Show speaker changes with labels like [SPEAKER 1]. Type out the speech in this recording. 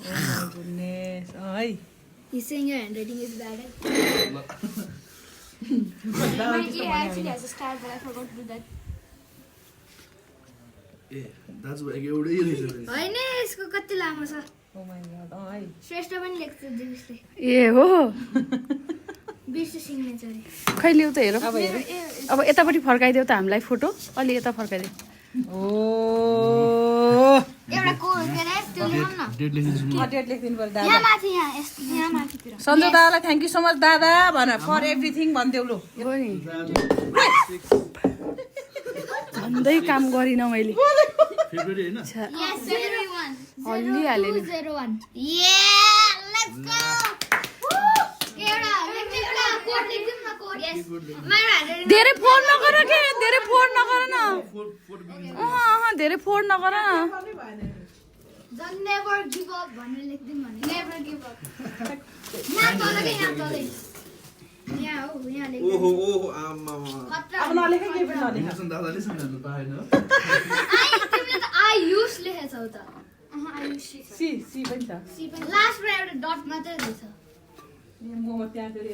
[SPEAKER 1] goodness. Ay.
[SPEAKER 2] He's saying your handwriting is bad. My ear actually has a star, but I forgot to do that.
[SPEAKER 3] That's why एउटै रहेछ
[SPEAKER 2] होइन यसको कति लामो छ
[SPEAKER 1] Oh my god. Ay.
[SPEAKER 2] Shrestha पनि लेख्छ दिविसले
[SPEAKER 4] ए हो
[SPEAKER 2] बिर्सु सिग्नेचर
[SPEAKER 4] खै ल्याउ त हेरौँ अब यतापट्टि फर्काइदेऊ त हामीलाई फोटो अलि यता फर्काइदेऊ
[SPEAKER 1] Oh.
[SPEAKER 2] एउटा को के रे त्यो लेखौँ न
[SPEAKER 3] डेट लेखिदिन्छु म
[SPEAKER 1] Date लेख्दिनु पर्यो दादा.
[SPEAKER 2] यहाँ माथि यहाँ माथितिर
[SPEAKER 1] सन्जु दादालाई थ्याङ्क यू सो मच दादा भन फर एभ्रिथिङ भनिदेऊ लु.
[SPEAKER 4] हो नि झन्डै काम गरिनँ मैले
[SPEAKER 3] फेब्रुअरी हैन
[SPEAKER 2] Yes, February 1.
[SPEAKER 4] हल्लिहाल्यो नि
[SPEAKER 2] 0201. Yeah, let's go. एउटा कोड लेख्दिउँ न कोड. Yes. मेरो handwriting
[SPEAKER 4] धेरै फोन नगर के धेरै फोन नगर न धेरै फोन नगर न
[SPEAKER 2] Don't never give up भनेर लेख्दिउँ भने. Never give up. यहाँ तल के यहाँ तलै. यहाँ हो यहाँ लेख्दिउँ.
[SPEAKER 3] ओहो ओहो आमा
[SPEAKER 2] खतरा.
[SPEAKER 1] अब नलेख के पनि नलेख.
[SPEAKER 3] हेर्छन् दादाले सम्झाउनु पाएन
[SPEAKER 2] तिमीले त I use लेखेछौ त. I use.
[SPEAKER 1] सी सी पनि छ.
[SPEAKER 2] लास्टमा एउटा डट मात्रै रहेछ.
[SPEAKER 1] म त्यहाँ